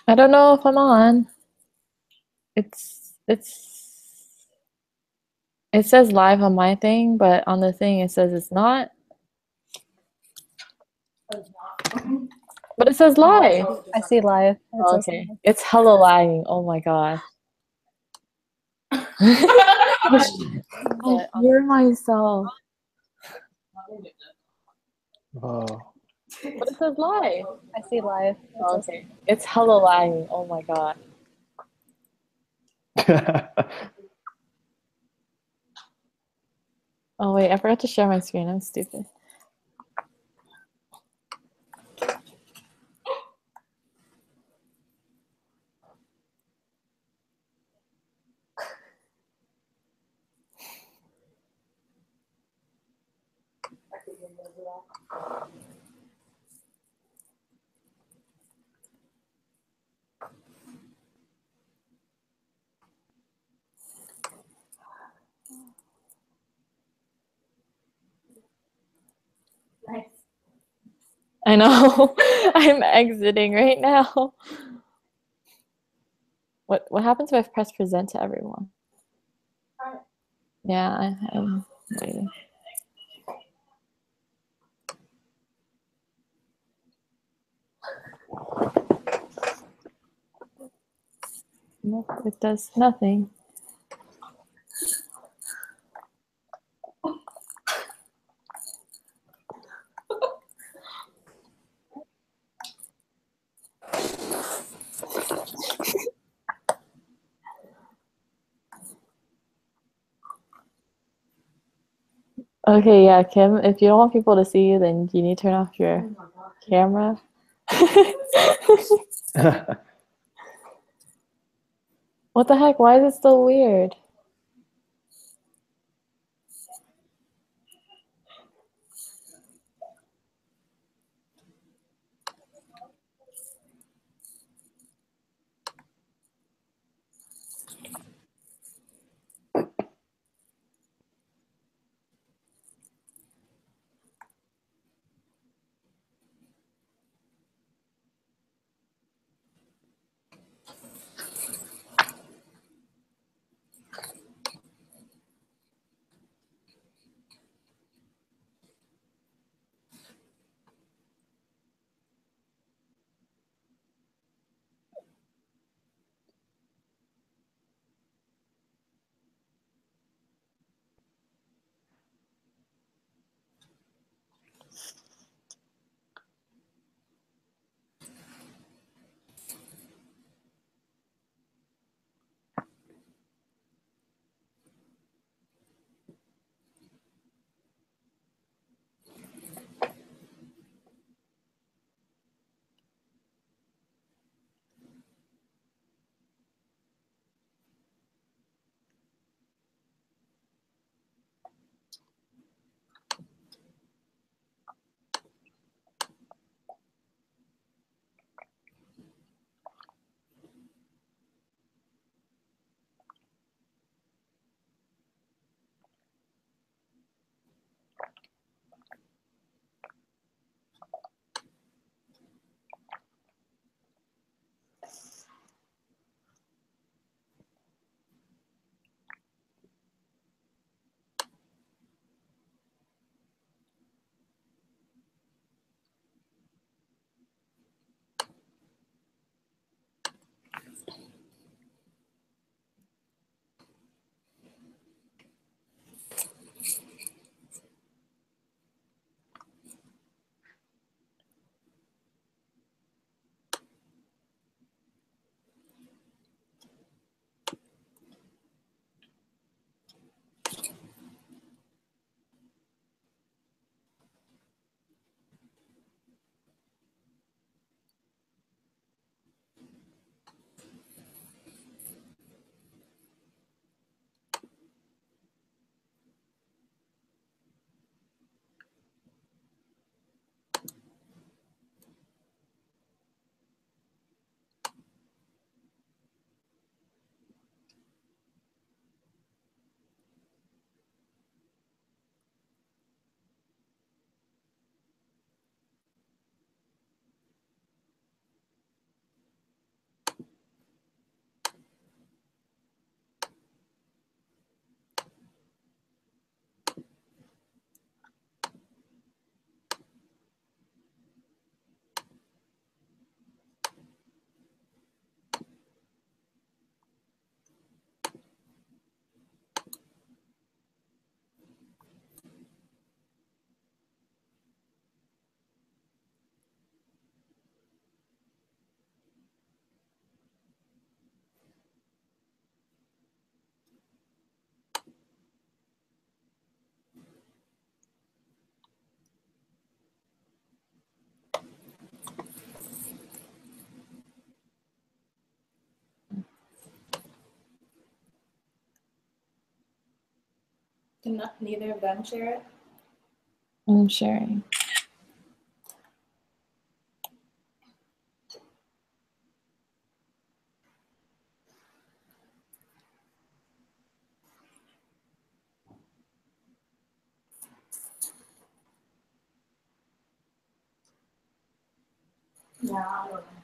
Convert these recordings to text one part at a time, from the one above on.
I don't know if I'm on. It says live on my thing, but on the thing it says it's not. But it says live. I see live. Oh, okay. It's hella lagging. Oh my god. I hear myself. Oh. But it says live. I see live. Oh, okay. It's hella lagging. Oh my god. Oh wait, I forgot to share my screen. I'm stupid. I know. I'm exiting right now. What happens if I press present to everyone? Yeah, I'm waiting. Nope, it does nothing. Okay, yeah, Kim, if you don't want people to see you, then you need to turn off your camera. What the heck? Why is it still weird? Can neither of them share it? I'm sharing. Yeah, I don't know.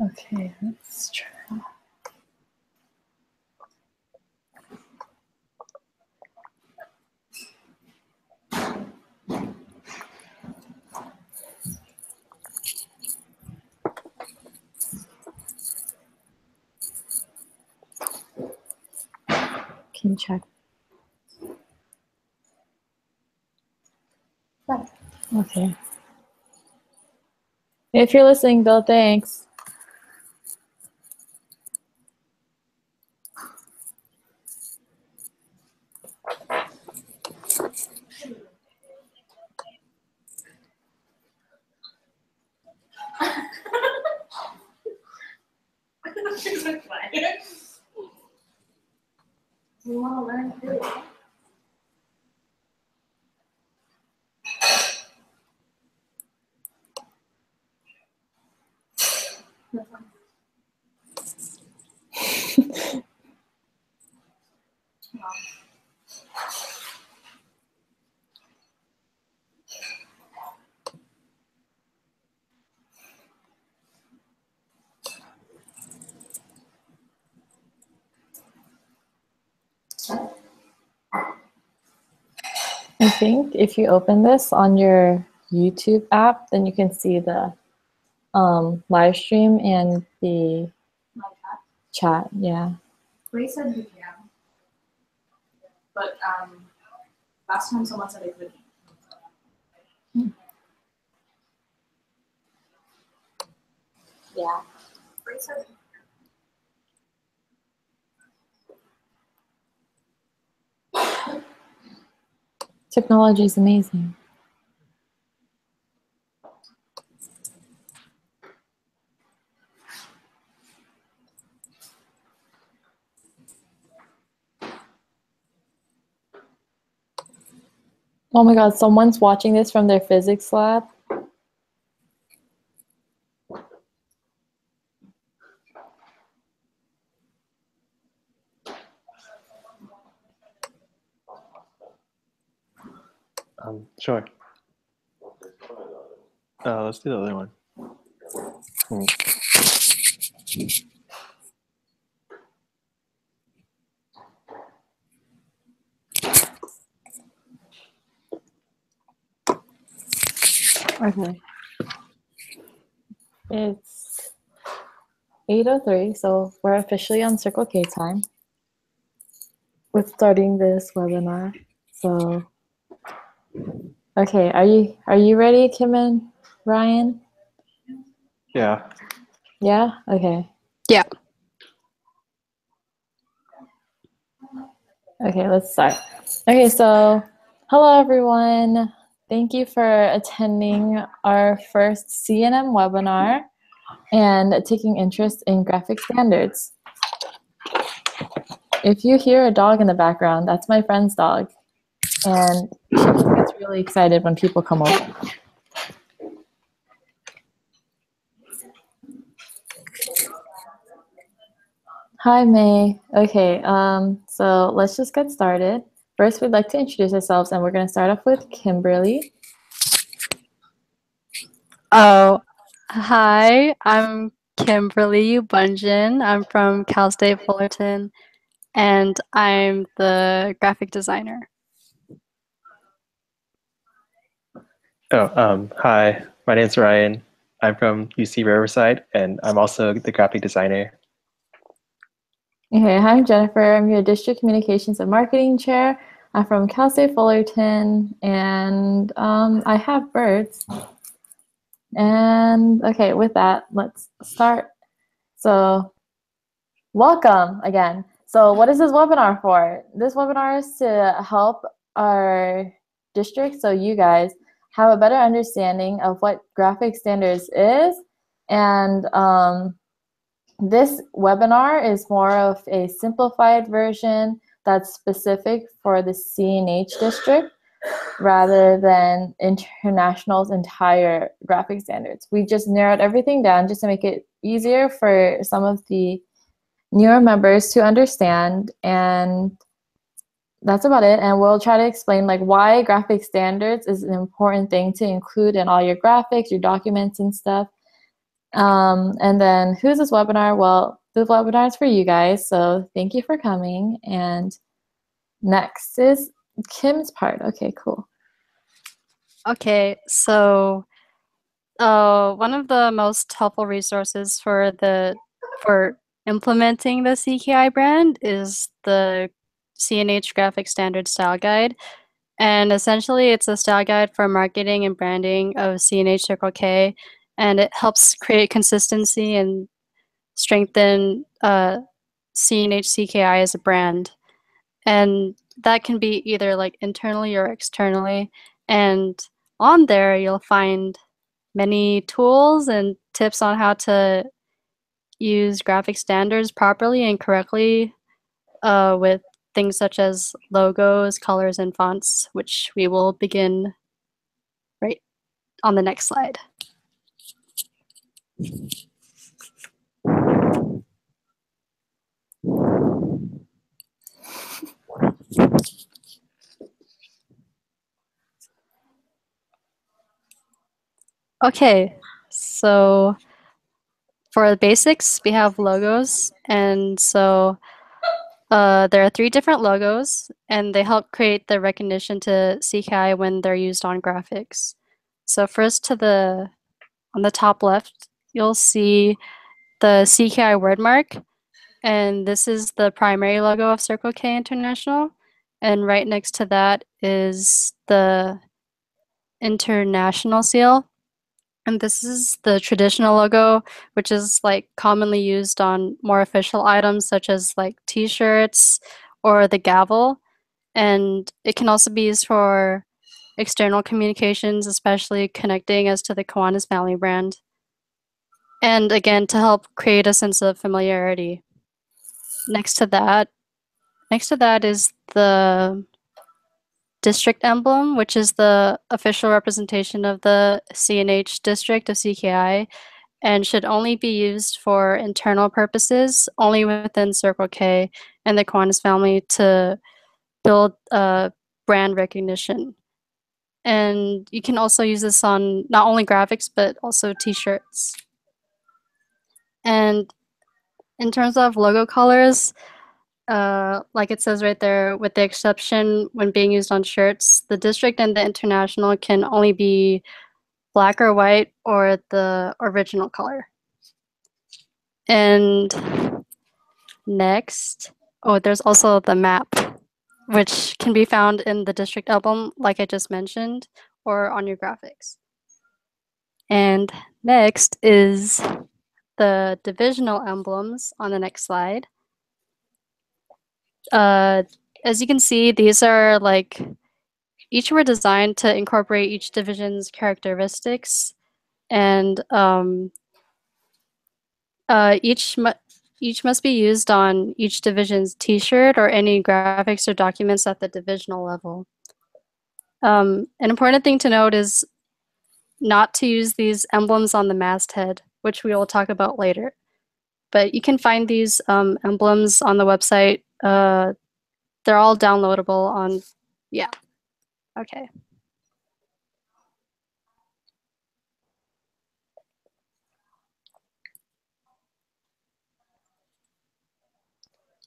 Okay, let's try. Can you check? Okay. If you're listening, Bill, thanks. We want to learn too. I think if you open this on your YouTube app, then you can see the live stream and the My cat. chat. Yeah. Ray said you can. But last time someone said they couldn't. Yeah. Ray said Technology is amazing. Oh my God, someone's watching this from their physics lab. Sure. Let's do the other one. Okay. It's 8:03, so we're officially on Circle K time with starting this webinar. So, okay, are you ready, Kim and Ryan? Yeah. Yeah? Okay. Yeah. Okay, let's start. Okay, so hello everyone. Thank you for attending our first CNM webinar and taking interest in graphic standards. If you hear a dog in the background, that's my friend's dog. And she just gets really excited when people come over. Hi, May. Okay, so let's just get started. First, we'd like to introduce ourselves, and we're going to start off with Kimberly. Oh, hi. I'm Kimberly Bunjin. I'm from Cal State Fullerton, and I'm the graphic designer. Oh, hi. My name's Ryan. I'm from UC Riverside, and I'm also the graphic designer. Okay, hi, I'm Jennifer. I'm your District Communications and Marketing Chair. I'm from Cal State Fullerton, and I have birds. And okay, with that, let's start. So, welcome again. So, what is this webinar for? This webinar is to help our district, so you guys, have a better understanding of what graphic standards is. And this webinar is more of a simplified version that's specific for the CNH district rather than International's entire graphic standards. We just narrowed everything down just to make it easier for some of the newer members to understand, and that's about it. And we'll try to explain like why graphic standards is an important thing to include in all your graphics, your documents and stuff. And then who's this webinar? Well, the webinar is for you guys, so thank you for coming. And next is Kim's part. Okay, cool. Okay, so one of the most helpful resources for implementing the CKI brand is the CNH Graphic Standard Style Guide. And essentially, it's a style guide for marketing and branding of CNH Circle K, and it helps create consistency and strengthen CNH CKI as a brand. And that can be either like internally or externally. And on there, you'll find many tools and tips on how to use graphic standards properly and correctly with things such as logos, colors, and fonts, which we will begin right on the next slide. Okay, so for the basics, we have logos, and so there are 3 different logos, and they help create the recognition to CKI when they're used on graphics. So first on the top left, you'll see the CKI word mark, and this is the primary logo of Circle K International, and right next to that is the international seal. And this is the traditional logo, which is like commonly used on more official items such as like t-shirts or the gavel. And it can also be used for external communications, especially connecting us to the Kiwanis family brand. And again, to help create a sense of familiarity. Next to that is the district emblem, which is the official representation of the CNH district of CKI, and should only be used for internal purposes, only within Circle K and the Kiwanis family to build brand recognition. And you can also use this on not only graphics, but also t-shirts. And in terms of logo colors, like it says right there, with the exception when being used on shirts, the district and the international can only be black or white or the original color. And next, oh, there's also the map, which can be found in the district album, like I just mentioned, or on your graphics. And next is the divisional emblems on the next slide. As you can see, these are like, each were designed to incorporate each division's characteristics, and each must be used on each division's t-shirt or any graphics or documents at the divisional level. An important thing to note is not to use these emblems on the masthead, which we will talk about later. But you can find these emblems on the website. They're all downloadable on, yeah, okay.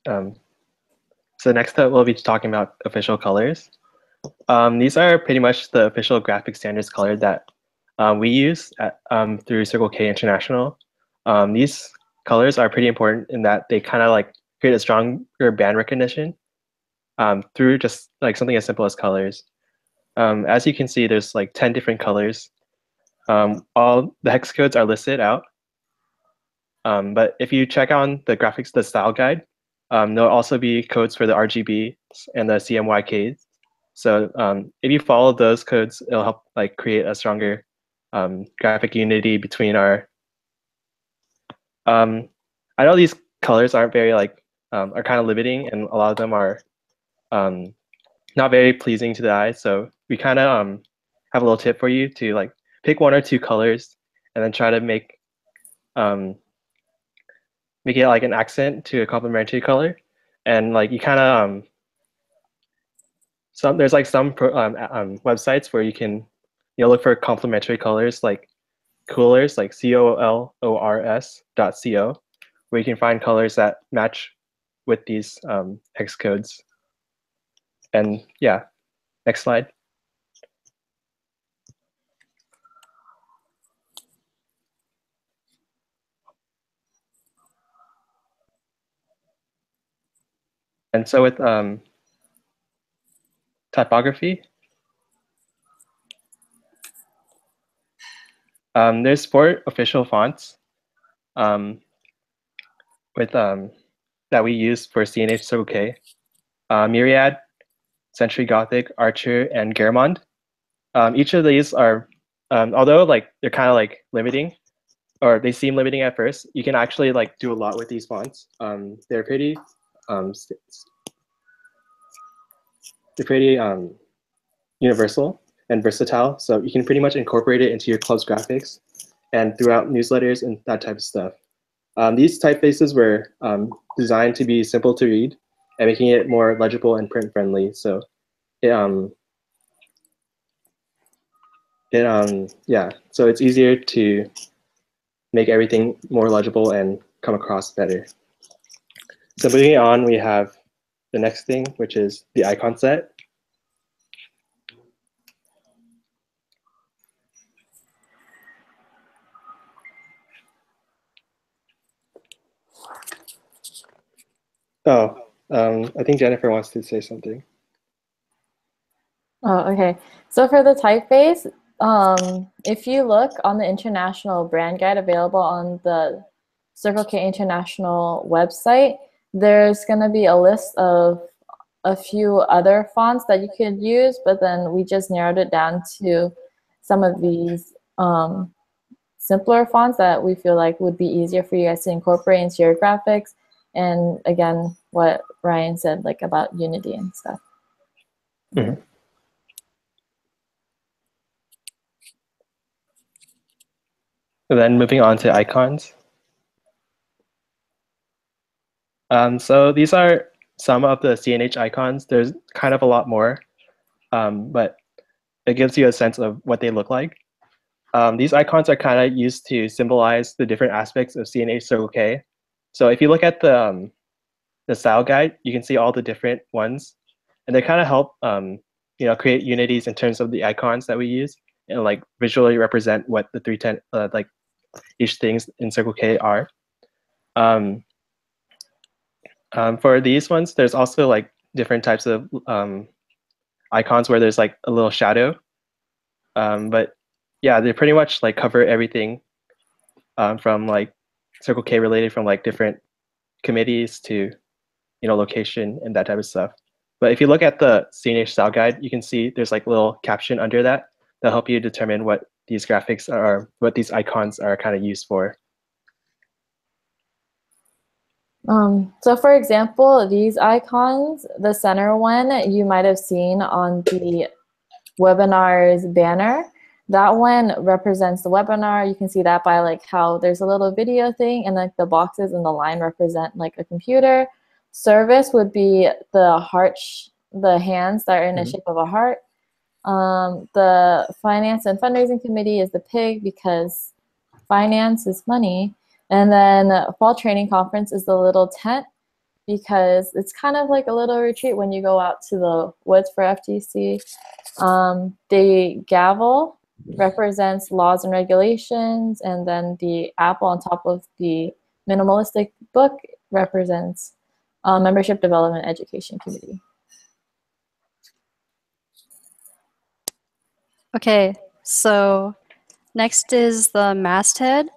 So next up, we'll be talking about official colors. These are pretty much the official graphic standards color that we use at, through Circle K International. These colors are pretty important in that they kind of like create a stronger band recognition through just like something as simple as colors. As you can see, there's like 10 different colors. All the hex codes are listed out. But if you check on the graphics, the style guide, there'll also be codes for the RGB and the CMYKs. So if you follow those codes, it'll help like create a stronger graphic unity between our. I know these colors aren't very like are kind of limiting, and a lot of them are not very pleasing to the eye. So we kind of have a little tip for you to like pick one or two colors and then try to make it like an accent to a complementary color, and like you kind of there's like some websites where you can look for complementary colors like coolors, like COLORS.co, where you can find colors that match with these hex codes. And yeah, next slide. And so with typography, there's 4 official fonts with that we use for CNH Circle K: Myriad, Century Gothic, Archer, and Garamond. Each of these are, although like they're kind of like limiting, or they seem limiting at first, you can actually like do a lot with these fonts. They're pretty universal and versatile, so you can pretty much incorporate it into your club's graphics and throughout newsletters and that type of stuff. These typefaces were designed to be simple to read and making it more legible and print friendly. So yeah, so it's easier to make everything more legible and come across better. So moving on, we have the next thing, which is the icon set. Oh, I think Jennifer wants to say something. Oh, okay. So for the typeface, if you look on the international brand guide available on the Circle K International website, there's going to be a list of a few other fonts that you could use, but then we just narrowed it down to some of these simpler fonts that we feel like would be easier for you guys to incorporate into your graphics. And again, what Ryan said, like about unity and stuff. Mm-hmm. And then moving on to icons. So these are some of the CNH icons. There's kind of a lot more, but it gives you a sense of what they look like. These icons are kind of used to symbolize the different aspects of CNH Circle K. So if you look at the style guide, you can see all the different ones, and they kind of help create unities in terms of the icons that we use. and like visually represent what the 310 like each things in Circle K are. For these ones, there's also like different types of icons where there's like a little shadow. But yeah, they pretty much like cover everything from like Circle K related, from like different committees to, you know, location and that type of stuff. But if you look at the CNH style guide, you can see there's like a little caption under that that'll help you determine what these graphics are, what these icons are kind of used for. So for example, these icons, the center one you might have seen on the webinar's banner. That one represents the webinar. You can see that by like how there's a little video thing, and like the boxes and the line represent like a computer. Service would be the heart, the hands that are in the shape of a heart. The finance and fundraising committee is the pig because finance is money. And then fall training conference is the little tent because it's kind of like a little retreat when you go out to the woods for FTC. The gavel represents laws and regulations, and then the apple on top of the minimalistic book represents membership development education committee. Okay, so next is the masthead,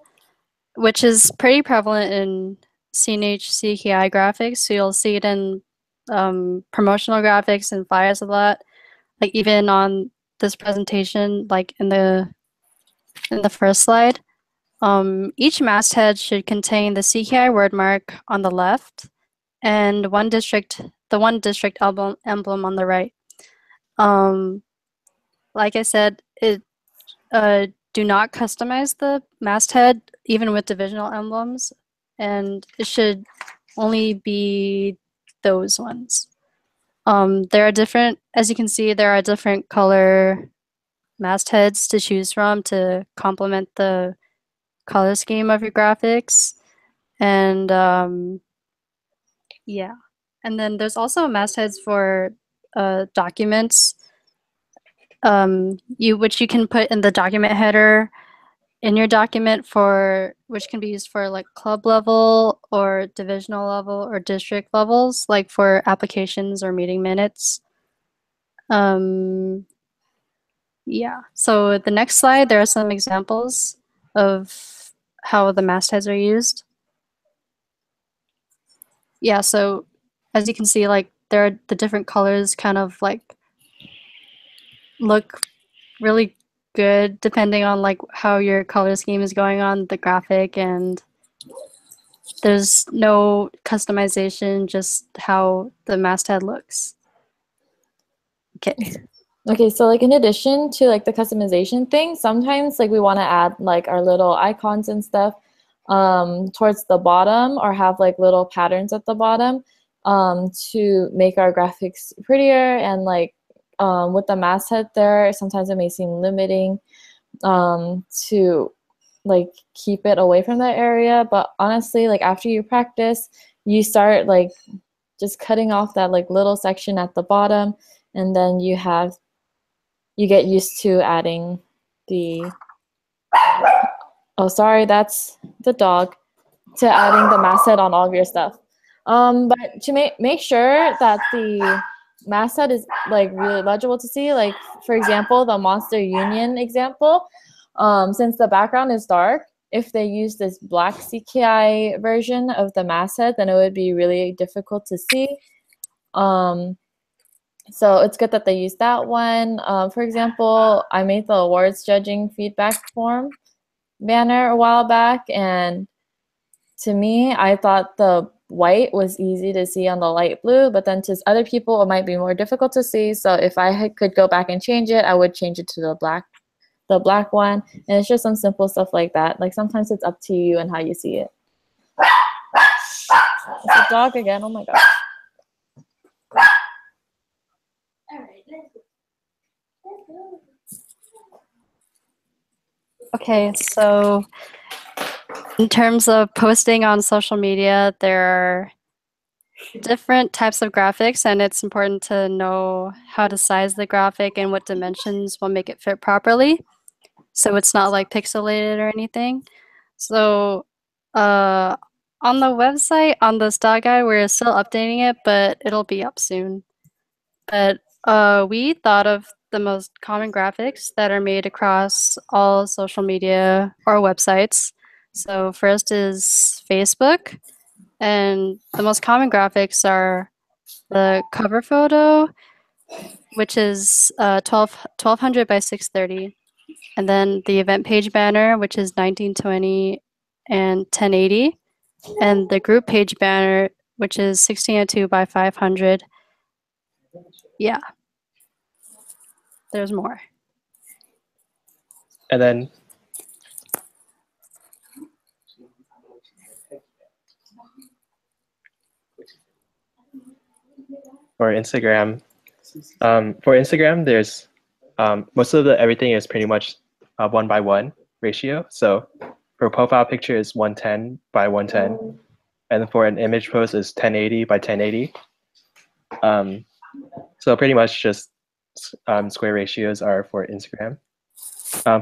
which is pretty prevalent in CNH CKI graphics. So you'll see it in promotional graphics and flyers a lot. Like even on this presentation, like in the first slide, each masthead should contain the CKI word mark on the left and the one district emblem on the right. Like I said, do not customize the masthead even with divisional emblems, and it should only be those ones. There are different, as you can see, there are different color mastheads to choose from to complement the color scheme of your graphics. And yeah, and then there's also mastheads for documents, which you can put in the document header in your document, for which can be used for like club level or divisional level or district levels, like for applications or meeting minutes. Yeah, so the next slide, there are some examples of how the mastheads are used. Yeah, so as you can see, like there are the different colors kind of like look really good depending on like how your color scheme is going on the graphic, and there's no customization, just how the masthead looks. Okay, so like in addition to like the customization thing, sometimes like we want to add like our little icons and stuff towards the bottom, or have like little patterns at the bottom to make our graphics prettier. And like with the masthead there, sometimes it may seem limiting to like keep it away from that area. But honestly, like after you practice, you start like just cutting off that like little section at the bottom, and then you get used to adding the, oh sorry, that's the dog, to adding the masthead on all of your stuff. But to make sure that the masthead is like really legible to see, like for example, the Monster Union example, since the background is dark, if they use this black CKI version of the masthead, then it would be really difficult to see. So it's good that they use that one. For example, I made the awards judging feedback form banner a while back, and to me, I thought the white was easy to see on the light blue, but then to other people, it might be more difficult to see. So if I could go back and change it, I would change it to the black one. And it's just some simple stuff like that. Like sometimes it's up to you and how you see it. It's a dog again. Oh my gosh. Okay, so in terms of posting on social media, there are different types of graphics, and it's important to know how to size the graphic and what dimensions will make it fit properly. so it's not like pixelated or anything. So on the website, on the style guide, we're still updating it, but it'll be up soon. But we thought of the most common graphics that are made across all social media or websites. So first is Facebook, and the most common graphics are the cover photo, which is 1200 by 630, and then the event page banner, which is 1920 and 1080, and the group page banner, which is 1602 by 500. Yeah, there's more. And then for Instagram, there's most of everything is pretty much 1:1 ratio. So for a profile picture is 110 by 110, and for an image post is 1080 by 1080. So pretty much just square ratios are for Instagram.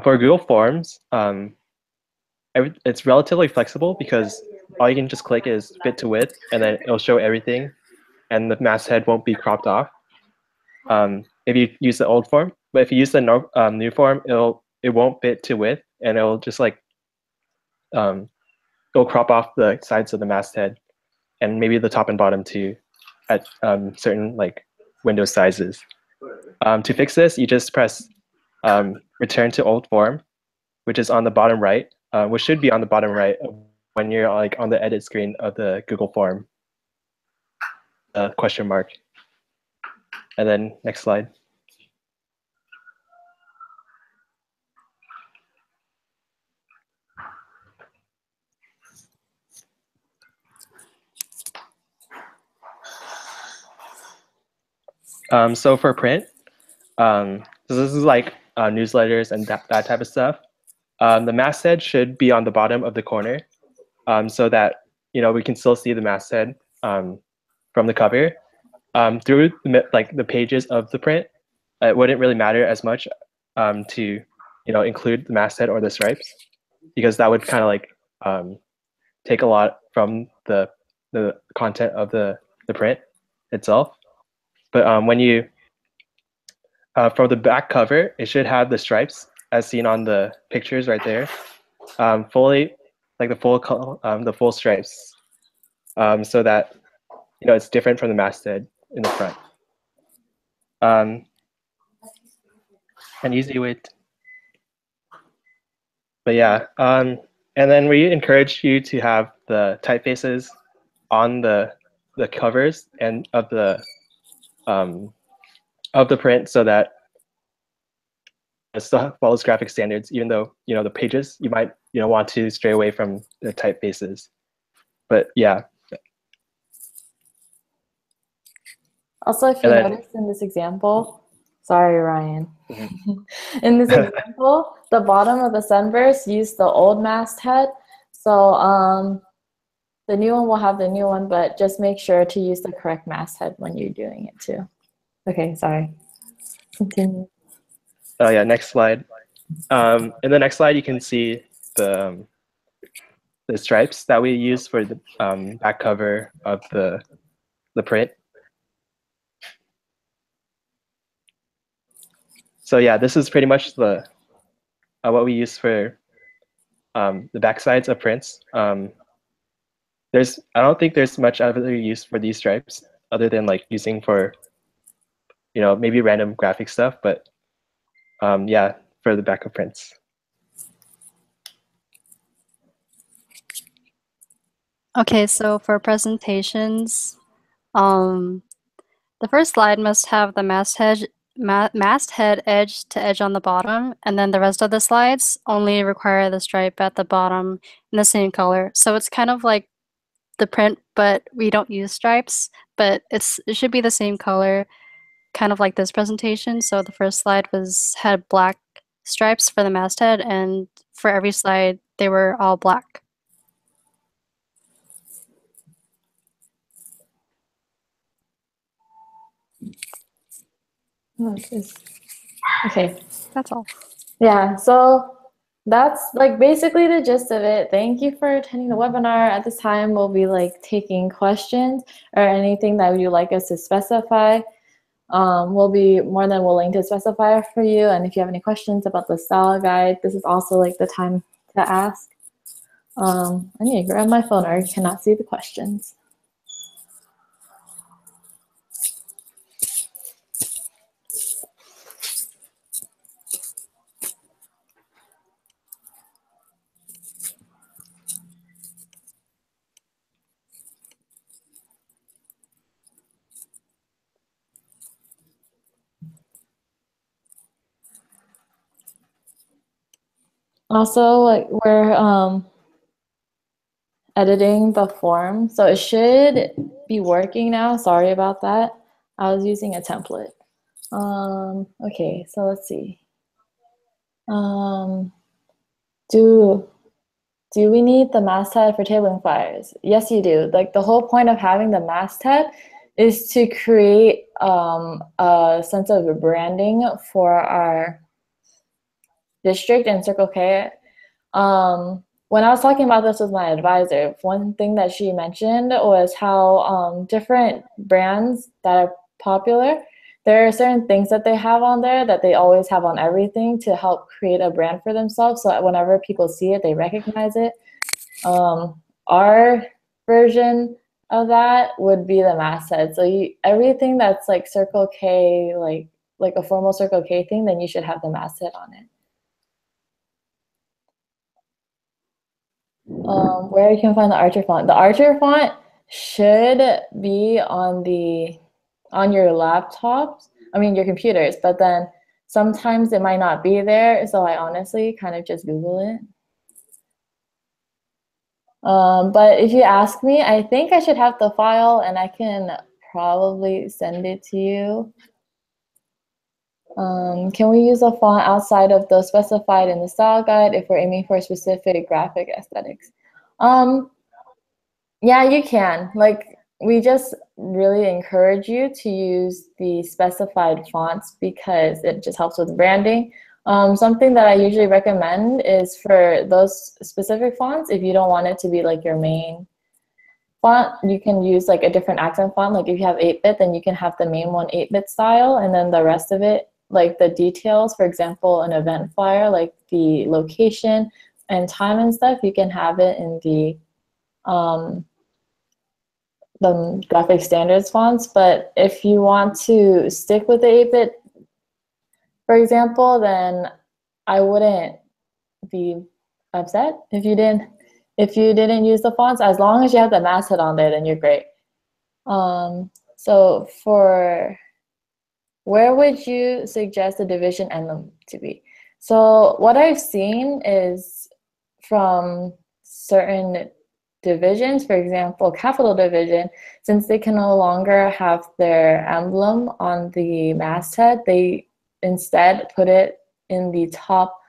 For Google Forms, it's relatively flexible because all you can just click is fit to width, and then it'll show everything, and the masthead won't be cropped off if you use the old form. But if you use the new form, it won't fit to width, and it'll just like it'll crop off the sides of the masthead, and maybe the top and bottom too, at certain like window sizes. To fix this, you just press return to old form, which is on the bottom right, which should be on the bottom right when you're like on the edit screen of the Google form. Question mark. And then next slide. So for print, so this is like newsletters and that type of stuff. The masthead should be on the bottom of the corner, so that we can still see the masthead from the cover. Through the pages of the print, it wouldn't really matter as much to include the masthead or the stripes, because that would kind of like take a lot from the content of the print itself. But when you for the back cover, it should have the stripes as seen on the pictures right there, fully like the full stripes, so that it's different from the masthead in the front. An easy way but yeah, and then we encourage you to have the typefaces on the covers and of the print, so that it still follows graphic standards, even though the pages you might want to stray away from the typefaces. But yeah. Also, if you notice in this example, sorry, Ryan. In this example, the bottom of the sunburst used the old masthead. So the new one will have the new one, but just make sure to use the correct masthead when you're doing it too. Okay, sorry. Continue. Oh yeah, next slide. In the next slide, you can see the stripes that we use for the back cover of the print. So yeah, this is pretty much the what we use for the back sides of prints. I don't think there's much other use for these stripes other than like using for maybe random graphic stuff, but yeah, for the back of prints. Okay, so for presentations, the first slide must have the masthead edge to edge on the bottom, and then the rest of the slides only require the stripe at the bottom in the same color. So it's kind of like the print, but we don't use stripes, but it should be the same color, kind of like this presentation. So the first slide had black stripes for the masthead, and for every slide they were all black. Okay. That's all. Yeah, so that's like basically the gist of it. Thank you for attending the webinar. At this time, we'll be like taking questions or anything that you'd like us to specify. We'll be more than willing to specify for you. And if you have any questions about the style guide, this is also like the time to ask. I need to grab my phone or I cannot see the questions. Also, like we're editing the form, so it should be working now. Sorry about that. I was using a template. Okay, so let's see. Do we need the masthead for tabling flyers? Yes, you do. Like the whole point of having the masthead is to create a sense of branding for our district and Circle K. When I was talking about this with my advisor, one thing that she mentioned was how different brands that are popular, there are certain things that they have on there that they always have on everything to help create a brand for themselves, so that whenever people see it, they recognize it. Our version of that would be the masthead. So everything that's like Circle K, like a formal Circle K thing, then you should have the masthead on it. Where you can find the Archer font. The Archer font should be on your laptops, I mean your computers, but then sometimes it might not be there, so I honestly kind of just Google it. But if you ask me, I think I should have the file and I can probably send it to you. Can we use a font outside of those specified in the style guide if we're aiming for specific graphic aesthetics? Yeah, you can. Like, we just really encourage you to use the specified fonts because it just helps with branding. Something that I usually recommend is for those specific fonts, if you don't want it to be like your main font, you can use like a different accent font. Like if you have 8-bit, then you can have the main one 8-bit style, and then the rest of it, like the details, for example, an event flyer, like the location and time and stuff, you can have it in the graphic standards fonts. But if you want to stick with the 8-bit, for example, then I wouldn't be upset if you didn't use the fonts. As long as you have the masthead on there, then you're great. So for where would you suggest the division emblem to be? So what I've seen is from certain divisions, for example, Capital Division, since they can no longer have their emblem on the masthead, they instead put it in the top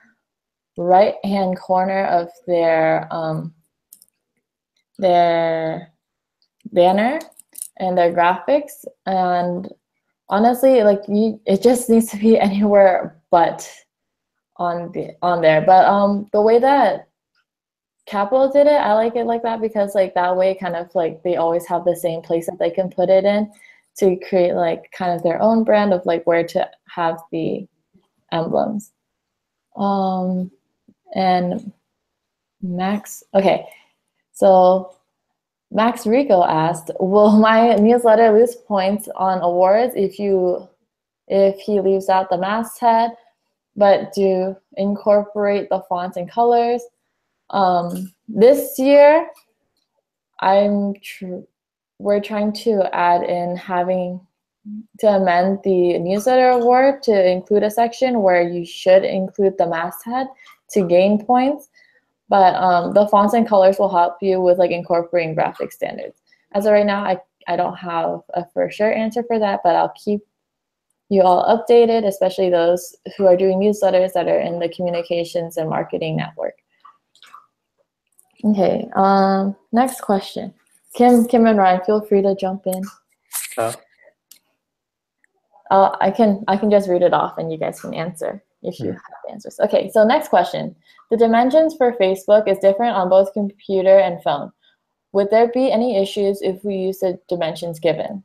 right-hand corner of their banner and their graphics. And honestly, like it just needs to be anywhere but on there. But the way that Capital did it, I like it like that because like that way kind of like they always have the same place that they can put it in to create like kind of their own brand of like where to have the emblems. And Max, okay, so Max Rico asked, will my newsletter lose points on awards if he leaves out the masthead but do incorporate the fonts and colors? This year, we're trying to add in having to amend the newsletter award to include a section where you should include the masthead to gain points. But the fonts and colors will help you with like incorporating graphic standards. As of right now, I don't have a for sure answer for that, but I'll keep you all updated, especially those who are doing newsletters that are in the communications and marketing network. Okay, next question. Kim and Ryan, feel free to jump in. I can just read it off and you guys can answer. if you have the answers. Okay, so next question. The dimensions for Facebook is different on both computer and phone. Would there be any issues if we use the dimensions given?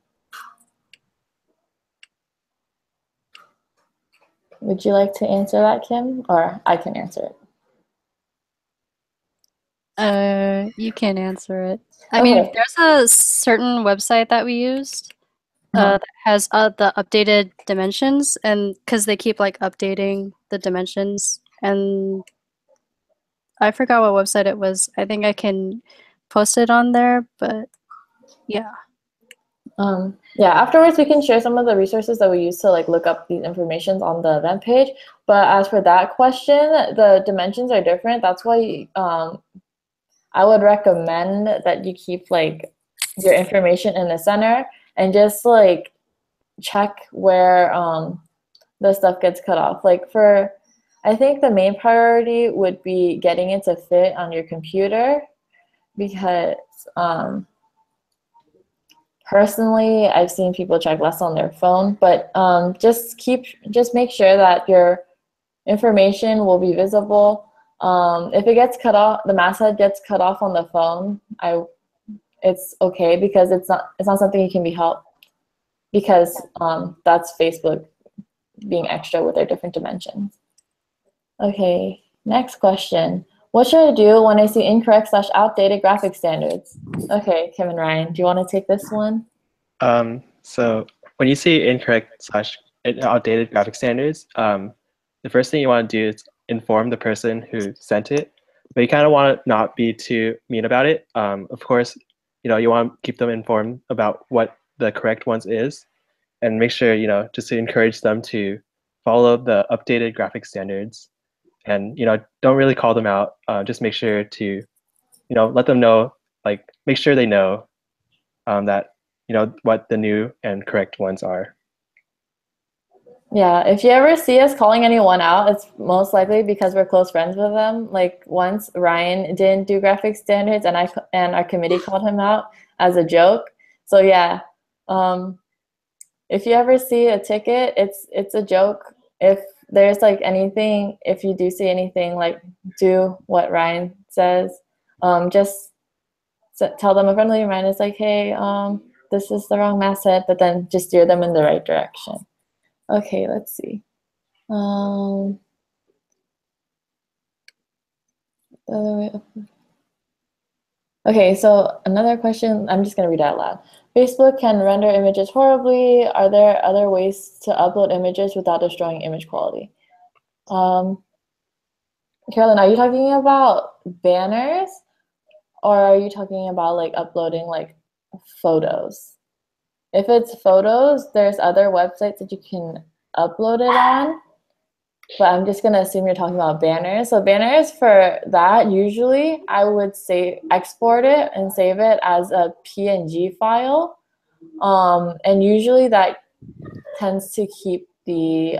Would you like to answer that, Kim? Or I can answer it. You can answer it. I mean, Okay. there's a certain website that we used that has the updated dimensions, and because they keep like updating the dimensions, and I forgot what website it was. I think I can post it on there, but yeah. Yeah, afterwards we can share some of the resources that we use to like look up these informations on the event page. But as for that question, the dimensions are different. That's why I would recommend that you keep like your information in the center and just like check where the stuff gets cut off. Like for, I think the main priority would be getting it to fit on your computer, because personally, I've seen people check less on their phone, but just make sure that your information will be visible. If it gets cut off, the masthead gets cut off on the phone, it's okay, because it's not something you can be helped, because that's Facebook being extra with their different dimensions. Okay, next question. What should I do when I see incorrect/outdated graphic standards? Okay, Kim and Ryan, do you want to take this one? So when you see incorrect/outdated graphic standards, the first thing you want to do is inform the person who sent it, but you kind of want to not be too mean about it. Of course, you want to keep them informed about what the correct ones is, and make sure, just to encourage them to follow the updated graphic standards. And, don't really call them out. Just make sure to, let them know, like, make sure they know that, what the new and correct ones are. Yeah, if you ever see us calling anyone out, it's most likely because we're close friends with them. Like once Ryan didn't do graphic standards, and our committee called him out as a joke. So yeah, if you ever see a ticket, it's a joke. If there's like anything, if you do see anything, like do what Ryan says. Just tell them a friendly reminder. It's like, hey, this is the wrong masthead, but then just steer them in the right direction. Okay, let's see. Okay, so another question, I'm just gonna read out loud. Facebook can render images horribly. Are there other ways to upload images without destroying image quality? Carolyn, are you talking about banners, or are you talking about like uploading like photos? If it's photos, there's other websites that you can upload it on, but I'm just gonna assume you're talking about banners. So banners, for that, usually I would say export it and save it as a PNG file. And usually that tends to keep the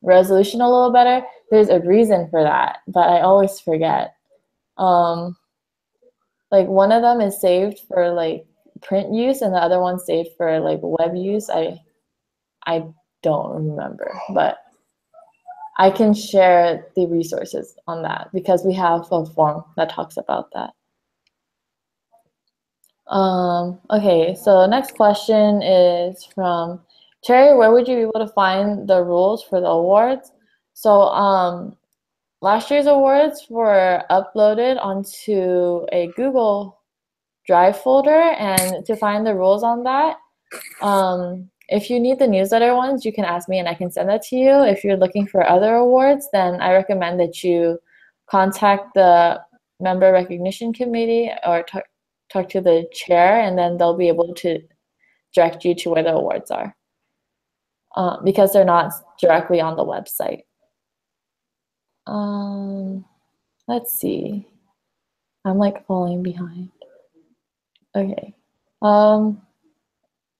resolution a little better. There's a reason for that, but I always forget. Like one of them is saved for like print use, and the other one's saved for like web use. I don't remember, but I can share the resources on that because we have a form that talks about that. Okay, so next question is from Terry. Where would you be able to find the rules for the awards? So last year's awards were uploaded onto a Google Drive folder, and to find the rules on that, if you need the newsletter ones, you can ask me and I can send that to you. If you're looking for other awards, then I recommend that you contact the member recognition committee or talk to the chair, and then they'll be able to direct you to where the awards are, because they're not directly on the website. Let's see. I'm like falling behind. Okay.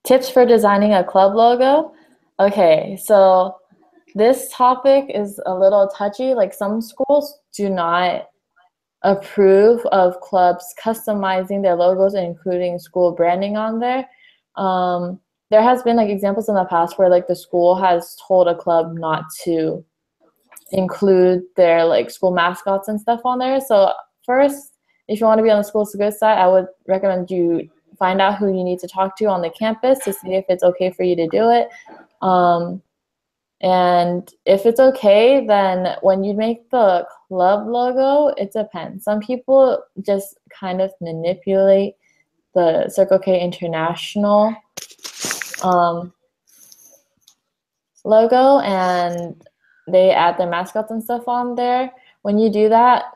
Tips for designing a club logo. Okay, so this topic is a little touchy. Like some schools do not approve of clubs customizing their logos and including school branding on there. There has been like examples in the past where like the school has told a club not to include their like school mascots and stuff on there. So first, if you want to be on the school's good side, I would recommend you find out who you need to talk to on the campus to see if it's okay for you to do it. And if it's okay, then when you make the club logo, it depends. Some people just kind of manipulate the Circle K International logo, and they add their mascots and stuff on there. When you do that,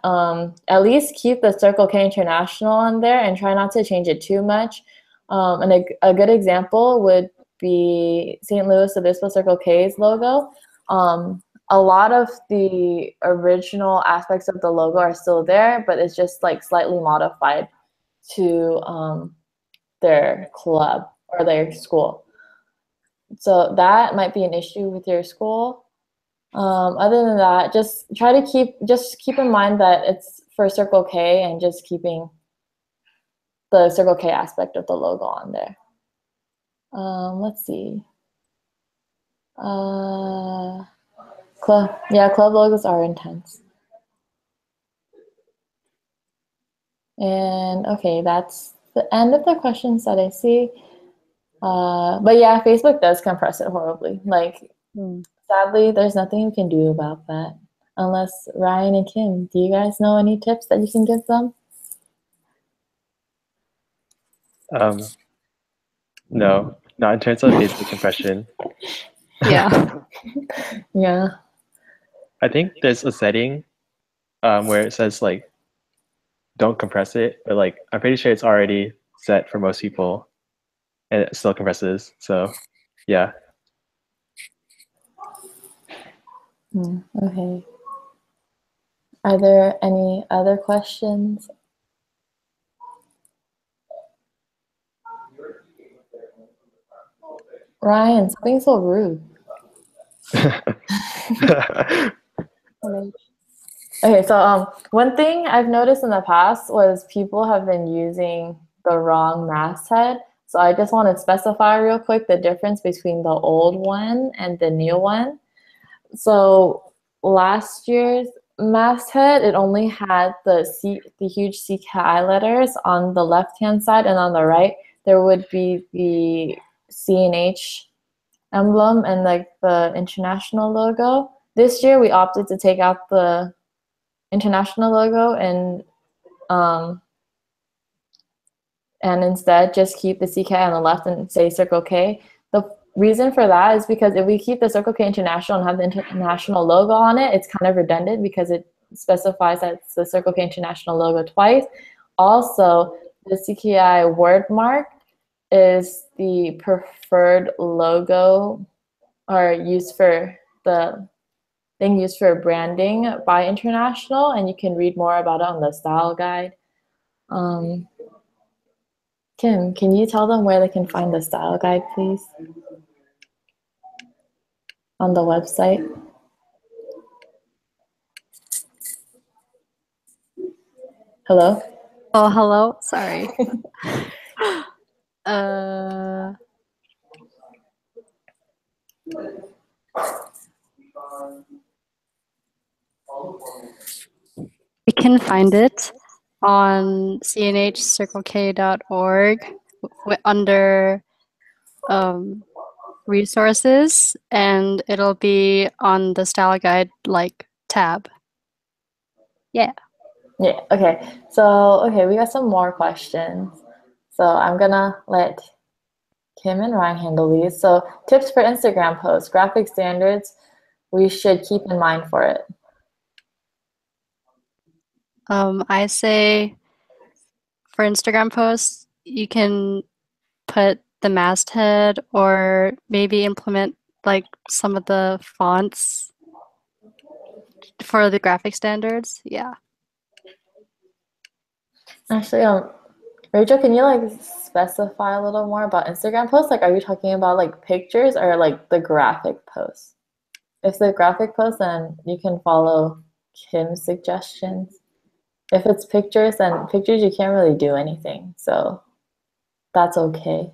at least keep the Circle K International on there and try not to change it too much. And a good example would be St. Louis Obispo Circle K's logo. A lot of the original aspects of the logo are still there, but it's just like slightly modified to their club or their school. So that might be an issue with your school. Other than that, just try to keep in mind that it's for Circle K and just keeping the Circle K aspect of the logo on there. Let's see. Club logos are intense. And okay, that's the end of the questions that I see. But yeah, Facebook does compress it horribly. Like, sadly, there's nothing you can do about that. Unless Ryan and Kim, do you guys know any tips that you can give them? No, not in terms of Facebook compression. Yeah. Yeah. I think there's a setting where it says like, don't compress it, but like I'm pretty sure it's already set for most people, and it still compresses. So, yeah. Okay. Are there any other questions? Ryan, something so rude. Okay, so one thing I've noticed in the past was people have been using the wrong masthead. So I just want to specify real quick the difference between the old one and the new one. So last year's masthead, it only had the huge CKI letters on the left-hand side, and on the right there would be the CNH emblem and like the international logo. This year we opted to take out the international logo and instead just keep the CK on the left and say Circle K. The reason for that is because if we keep the Circle K International and have the international logo on it, it's kind of redundant because it specifies that it's the Circle K International logo twice. Also, the CKI word mark is the preferred logo or used for the thing used for branding by International, and you can read more about it on the style guide. Kim, can you tell them where they can find the style guide, please? On the website. Hello? Oh, hello. Sorry. You can find it on cnhcirclek.org under resources, and it'll be on the style guide like tab. Yeah. Yeah, okay. So, okay, we got some more questions. So I'm gonna let Kim and Ryan handle these. So tips for Instagram posts, graphic standards we should keep in mind for it. I say for Instagram posts, you can put the masthead or maybe implement like some of the fonts for the graphic standards. Yeah. Actually, Rachel, can you like specify a little more about Instagram posts? Like, are you talking about like pictures or like the graphic posts? If the graphic posts, then you can follow Kim's suggestions. If it's pictures, then pictures you can't really do anything, so that's okay.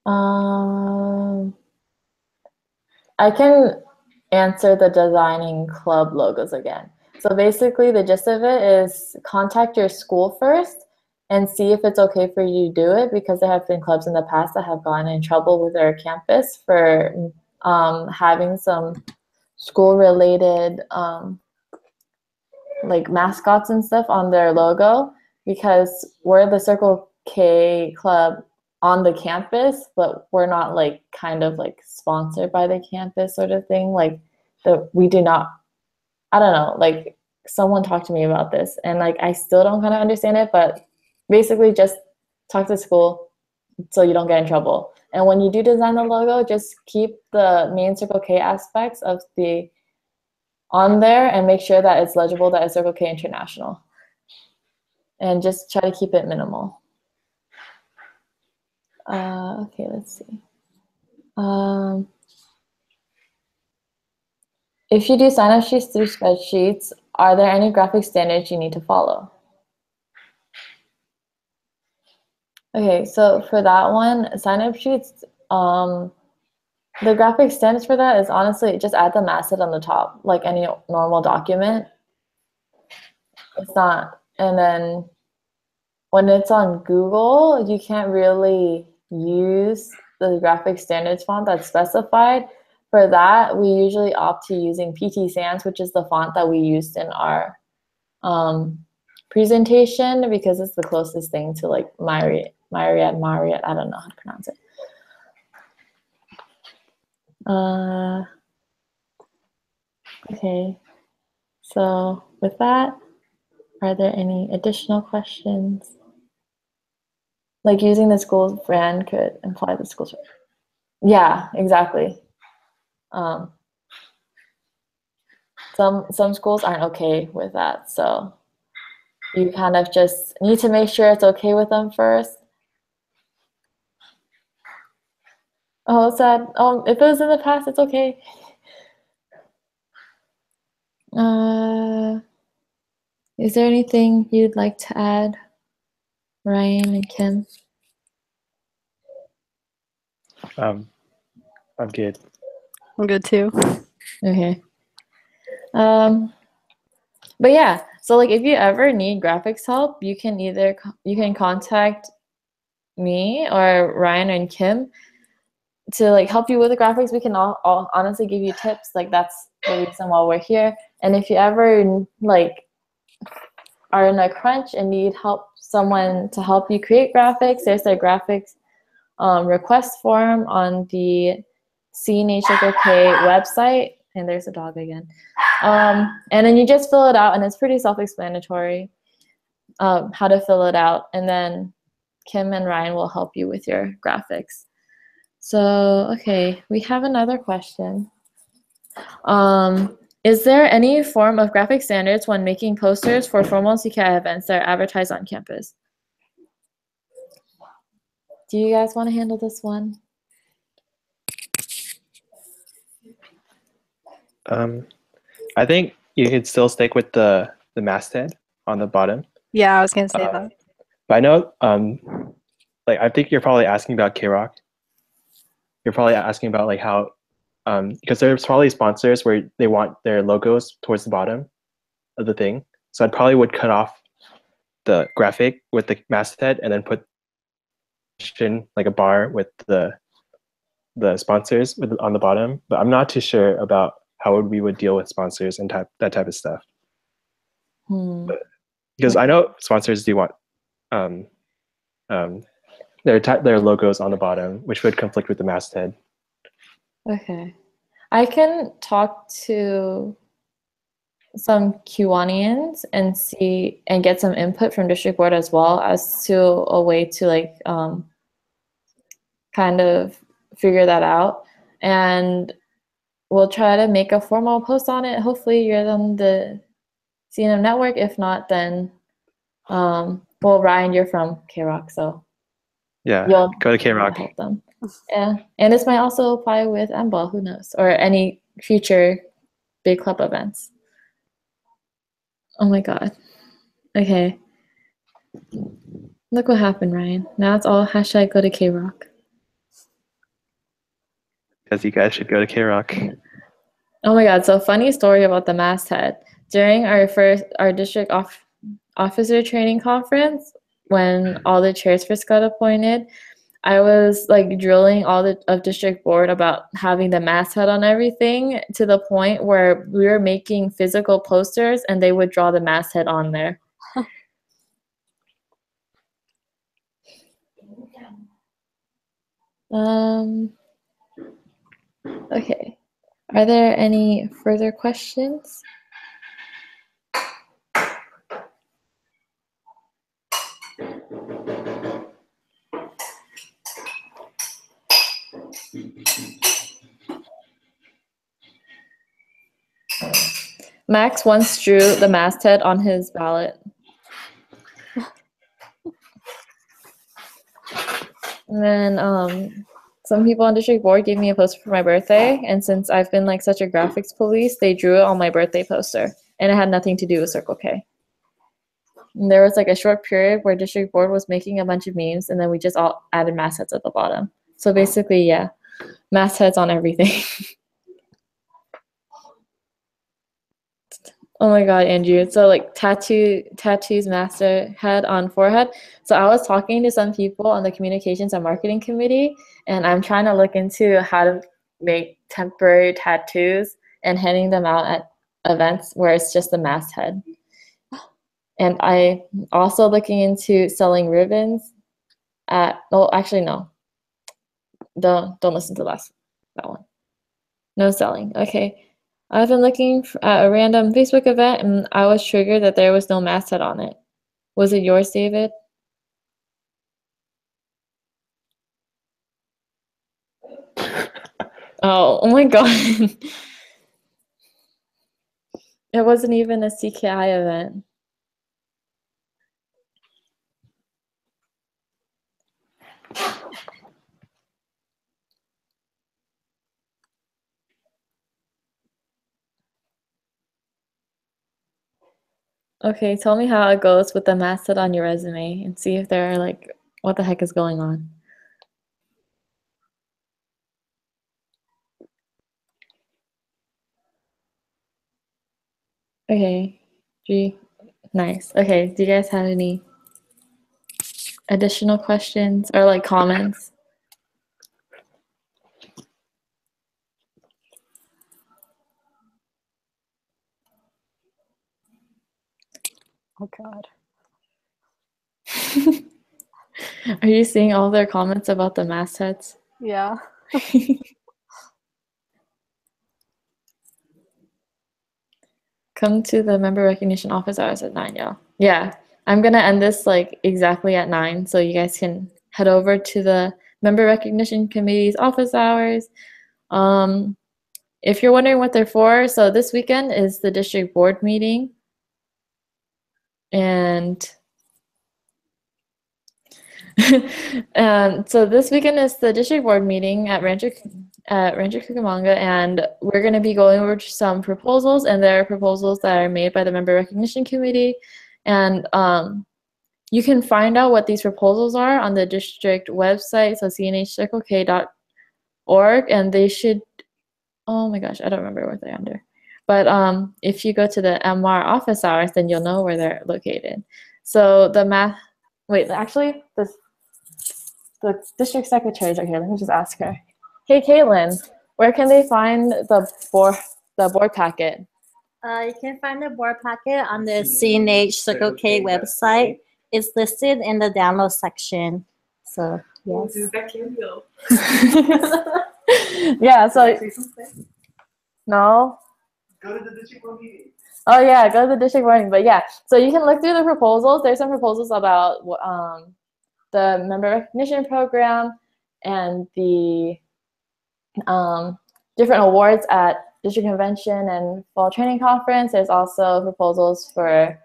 I can answer the designing club logos again. So basically the gist of it is contact your school first and see if it's okay for you to do it, because there have been clubs in the past that have gotten in trouble with their campus for having some school-related like mascots and stuff on their logo, because we're the Circle K club on the campus, but we're not like kind of like sponsored by the campus sort of thing. Like we do not, I don't know, like someone talked to me about this and like I still don't kind of understand it, but basically just talk to school so you don't get in trouble. And when you do design the logo, just keep the main Circle K aspects of the on there and make sure that it's legible that it's Circle K International. And just try to keep it minimal. Okay, let's see. If you do sign-up sheets through spreadsheets, are there any graphic standards you need to follow? Okay, so for that one, sign-up sheets, the graphic standards for that is honestly just add the masthead on the top, like any normal document. It's not, and then when it's on Google, you can't really use the graphic standards font that's specified. For that, we usually opt to using PT Sans, which is the font that we used in our presentation, because it's the closest thing to like Marriott, I don't know how to pronounce it. Okay, so with that, are there any additional questions? Like using the school's brand could imply the school's brand. Yeah, exactly. Some schools aren't okay with that, so you kind of just need to make sure it's okay with them first. Oh, it's sad. If it was in the past, it's okay. Is there anything you'd like to add, Ryan and Kim? I'm good. I'm good too. Okay. But yeah, so like if you ever need graphics help, you can contact me or Ryan and Kim to like help you with the graphics. We can all honestly give you tips. Like that's the reason why we're here. And if you ever like are in a crunch and need someone to help you create graphics, there's a graphics request form on the CNH website. And there's a dog again. And then you just fill it out, and it's pretty self-explanatory how to fill it out. And then Kim and Ryan will help you with your graphics. So, okay, we have another question. Is there any form of graphic standards when making posters for formal CKI events that are advertised on campus? Do you guys want to handle this one? I think you could still stick with the masthead on the bottom. Yeah, I was gonna say that. But I know, like I think you're probably asking about K-Rock. You're probably asking about like how, because there's probably sponsors where they want their logos towards the bottom of the thing. So I probably would cut off the graphic with the masthead and then put like a bar with the sponsors on the bottom. But I'm not too sure about how we would deal with sponsors and that type of stuff. Because I know sponsors do want their logos on the bottom, which would conflict with the masthead. Okay. I can talk to some Kiwanians and see and get some input from district board as well as to a way to like kind of figure that out. And we'll try to make a formal post on it. Hopefully you're on the CNM network. If not, then well, Ryan, you're from K-Rock, so yeah, go to K-Rock. Help them. Yeah, and this might also apply with MBAL, who knows, or any future big club events. Oh my God. Okay. Look what happened, Ryan. Now it's all hashtag go to K-Rock. Because you guys should go to K-Rock. Oh my God, so funny story about the masthead. During our district officer training conference, when all the chairs first got appointed, I was like drilling all the of district board about having the masthead on everything to the point where we were making physical posters and they would draw the masthead on there. Okay. Are there any further questions? Max once drew the masthead on his ballot. And then some people on district board gave me a poster for my birthday, and since I've been like such a graphics police, they drew it on my birthday poster, and it had nothing to do with Circle K. And there was like a short period where district board was making a bunch of memes, and then we just all added mastheads at the bottom. So basically, yeah, mastheads on everything. Oh my God, Andrew. So like tattoos, masthead on forehead. So I was talking to some people on the communications and marketing committee, and I'm trying to look into how to make temporary tattoos and handing them out at events where it's just a masthead. And I'm also looking into selling ribbons at, oh, actually no. Don't listen to that one. No selling. Okay. I've been looking at a random Facebook event and I was triggered that there was no masthead on it. Was it yours, David? Oh my God. It wasn't even a CKI event. Okay, tell me how it goes with the masthead on your resume and see if they're like, what the heck is going on? Okay, nice. Okay, do you guys have any additional questions or like comments? Oh God. Are you seeing all their comments about the mastheads? Yeah. Come to the member recognition office hours at 9, y'all. Yeah, I'm gonna end this like exactly at 9, so you guys can head over to the member recognition committee's office hours. If you're wondering what they're for, so this weekend is the district board meeting, and so this weekend is the district board meeting at Rancho Cucamonga, and we're going to be going over some proposals, and there are proposals that are made by the member recognition committee, and you can find out what these proposals are on the district website, so cnhcirclek.org, and they should, oh my gosh, I don't remember what they're under, but if you go to the MR office hours, then you'll know where they're located. So the actually, the district secretaries are here. Let me just ask her. Hey, Caitlin, where can they find the board packet? You can find the board packet on the CNH Circle K website. It's listed in the download section. So, yes. Yeah, so, no? Go to the district board meeting. Oh yeah, go to the district board meeting. But yeah, so you can look through the proposals. There's some proposals about the member recognition program and the different awards at district convention and fall training conference. There's also proposals for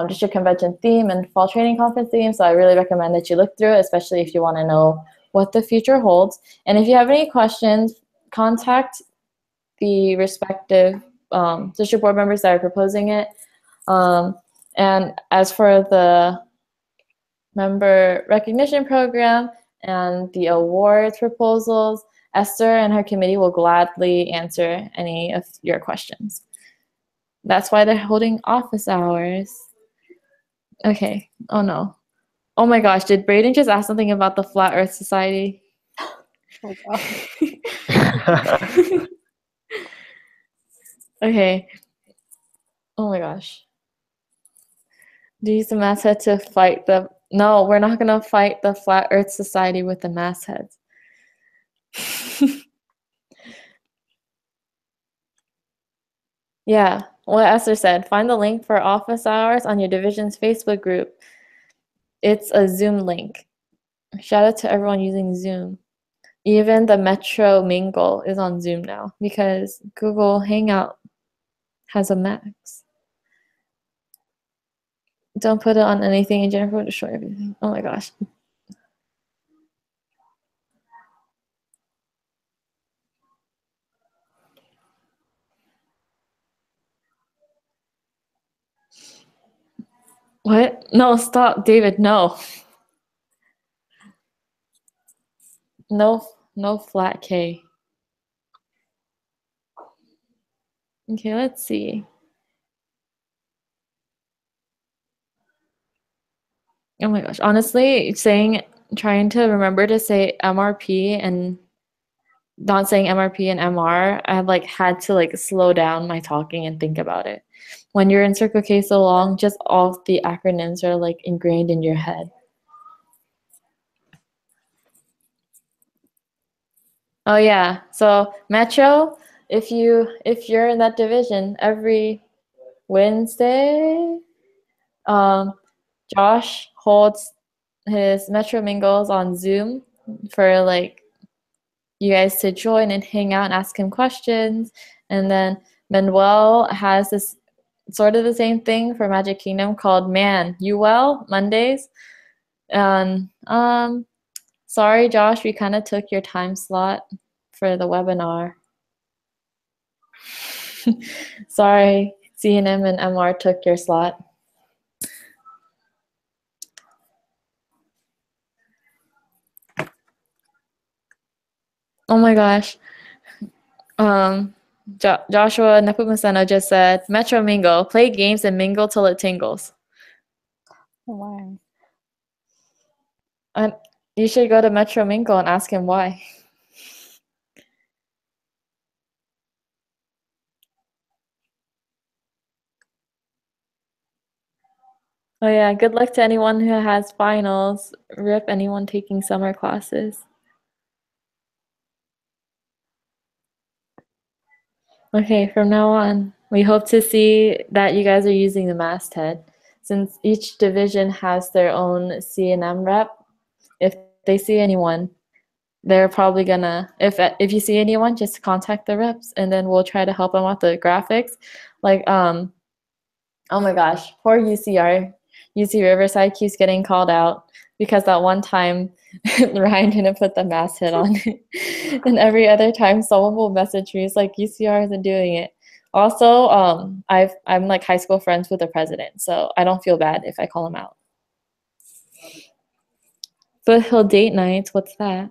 district convention theme and fall training conference theme. So I really recommend that you look through it, especially if you want to know what the future holds. And if you have any questions, contact the respective district board members that are proposing it. And as for the member recognition program and the awards proposals, Esther and her committee will gladly answer any of your questions. That's why they're holding office hours. Okay. Oh no. Oh my gosh, did Brayden just ask something about the Flat Earth Society? Oh, wow. Okay. Oh my gosh. Do you use the masthead to fight the... No, we're not gonna fight the Flat Earth Society with the mastheads. Yeah, what Esther said. Find the link for office hours on your division's Facebook group. It's a Zoom link. Shout out to everyone using Zoom. Even the Metro Mingle is on Zoom now because Google Hangout has a max. Don't put it on anything and Jennifer will destroy everything. Oh my gosh. What? No, stop, David, no. No flat K. Okay, let's see. Oh my gosh, honestly, trying to remember to say MRP and not saying MRP and MR, I had to slow down my talking and think about it. When you're in Circle K so long, just all the acronyms are ingrained in your head. Oh yeah, so Metro, if you're in that division every Wednesday, Josh holds his Metro Mingles on Zoom for you guys to join and hang out and ask him questions. And then Manuel has this sort of the same thing for Magic Kingdom called Man, You Well, Mondays. And sorry, Josh, we kind of took your time slot for the webinar. Sorry, CNM and MR took your slot. Oh my gosh. Joshua Nepumasena just said, Metro Mingle, play games and mingle till it tingles. Wow. And you should go to Metro Mingle and ask him why. Oh yeah, good luck to anyone who has finals. RIP anyone taking summer classes. Okay, from now on, we hope to see that you guys are using the masthead. Since each division has their own C&M rep, if they see anyone, they're probably gonna, if you see anyone, just contact the reps and then we'll try to help them with the graphics. Oh my gosh, poor UCR. UC Riverside keeps getting called out because that one time Ryan didn't put the masthead on it. And every other time someone will message me, it's like UCR isn't doing it. Also, I'm high school friends with the president, so I don't feel bad if I call him out. Foothill date nights, what's that?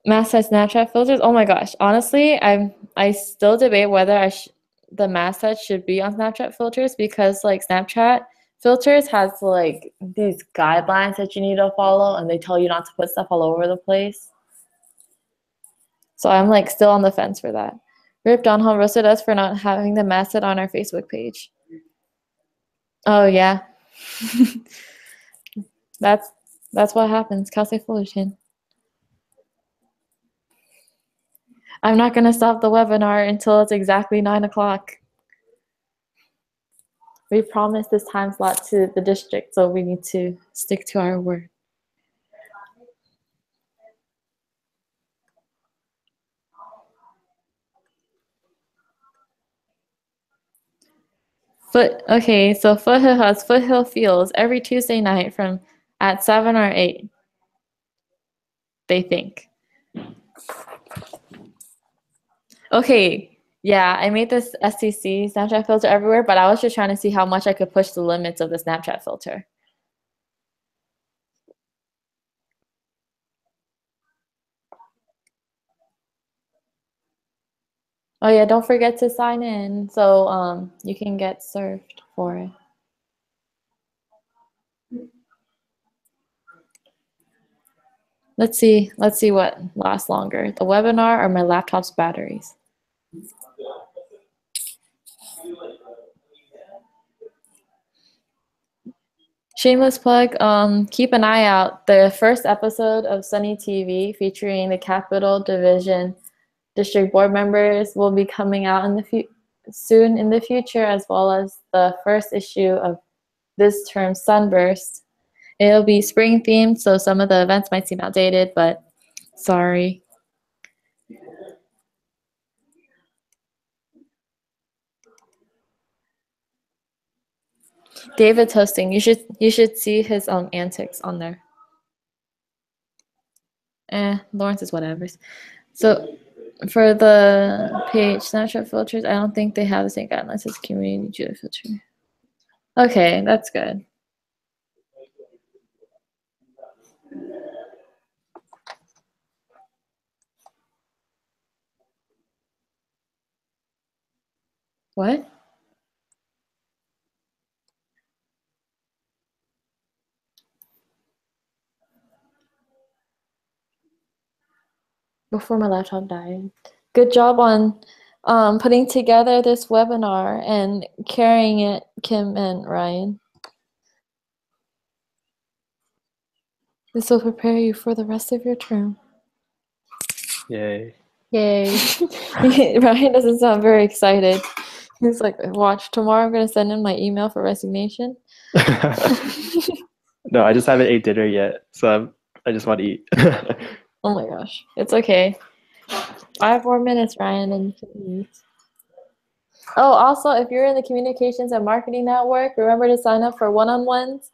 Masthead Snapchat filters, oh my gosh. Honestly, I still debate whether the masthead should be on Snapchat filters because Snapchat filters has these guidelines that you need to follow and they tell you not to put stuff all over the place. So I'm still on the fence for that. Rip Donholm roasted us for not having the masthead on our Facebook page. Oh yeah. That's what happens. Cal State Fullerton. I'm not gonna stop the webinar until it's exactly 9 o'clock. We promised this time slot to the district, so we need to stick to our word. Okay, so Foothill has Foothill Fields every Tuesday night at 7 or 8. They think. Okay, yeah, I made this STC Snapchat filter everywhere, but I was just trying to see how much I could push the limits of the Snapchat filter. Oh yeah, don't forget to sign in so you can get served for it. Let's see what lasts longer, the webinar or my laptop's batteries. Shameless plug, keep an eye out. The first episode of SunnyTV featuring the Capital Division District Board members will be coming out soon in the future, as well as the first issue of this term's Sunburst. It'll be spring themed, so some of the events might seem outdated, but sorry. David's hosting. You should see his antics on there. Lawrence is whatever. So for the page Snapchat filters, I don't think they have the same guidelines as community Judah filter. Okay, that's good. What? Before my laptop died. Good job on putting together this webinar and carrying it, Kim and Ryan. This will prepare you for the rest of your term. Yay. Yay. Ryan doesn't sound very excited. He's like, watch, tomorrow I'm going to send in my email for resignation. No, I just haven't ate dinner yet, so I just want to eat. Oh my gosh. It's okay. 5 more minutes, Ryan, and you can eat. Oh, also, if you're in the Communications and Marketing Network, remember to sign up for one-on-ones.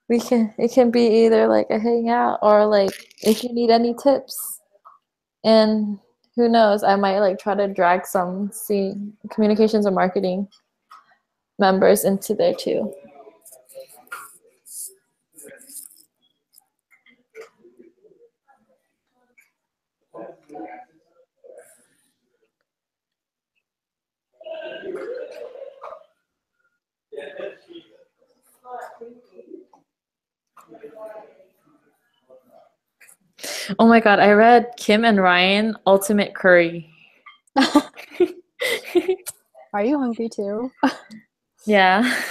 It can be either like a hangout or like if you need any tips. And who knows, I might like try to drag some Communications and Marketing members into there too. Oh my god, I read Kim and Ryan Ultimate Curry. Are you hungry too? Yeah.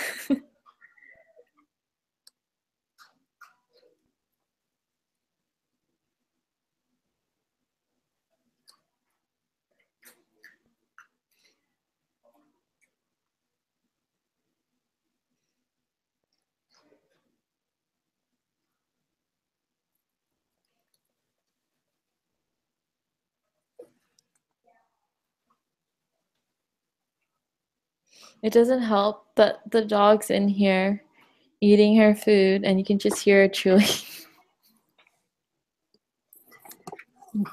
It doesn't help that the dog's in here eating her food and you can just hear her chewing.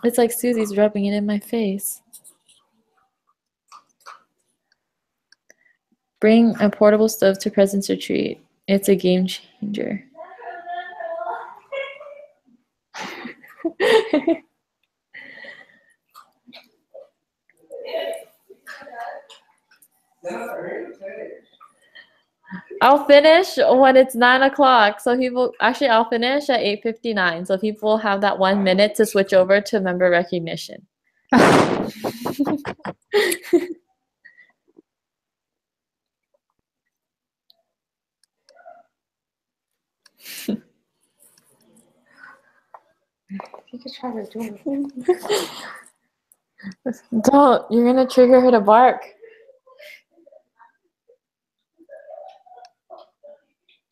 It's like Susie's rubbing it in my face. Bring a portable stove to President's Retreat. It's a game changer. I'll finish when it's 9 o'clock. So I'll finish at 8:59. So people will have that 1 minute to switch over to member recognition. You could try to do it. Don't. You're going to trigger her to bark.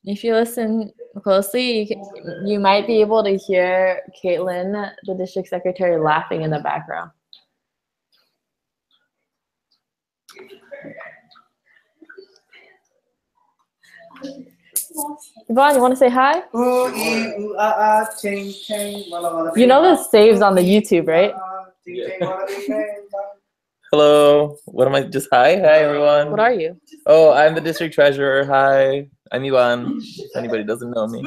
If you listen closely, you might be able to hear Caitlin, the district secretary, laughing in the background. Yvonne, you want to say hi? You know this saves on the YouTube, right? Hello. What am I? Just hi. Hi, everyone. What are you? Oh, I'm the district treasurer. Hi. I'm Ivan. If anybody doesn't know me.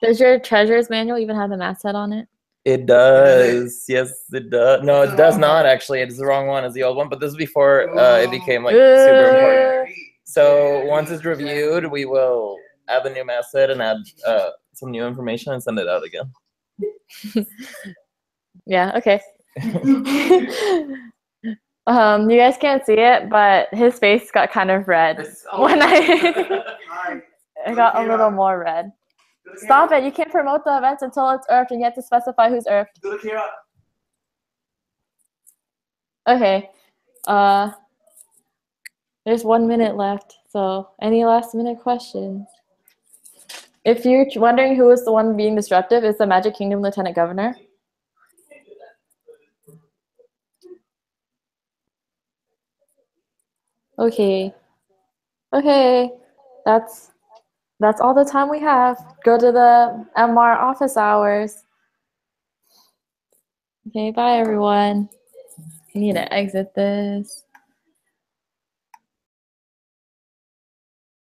Does your treasurer's manual even have the masthead on it? It does. Yes, it does. No, it does not actually. It's the wrong one. It's the old one. But this is before it became like super important. So once it's reviewed, we will add the new masthead and add some new information and send it out again. Yeah, okay. You guys can't see it, but his face got kind of red when I got a little more red. Stop it, you can't promote the events until it's IRFed and you have to specify who's IRFed. Okay. There's 1 minute left, so any last minute questions? If you're wondering who is the one being disruptive, it's the Magic Kingdom Lieutenant Governor. Okay. Okay. That's all the time we have. Go to the MR office hours. Okay, bye everyone. I need to exit this.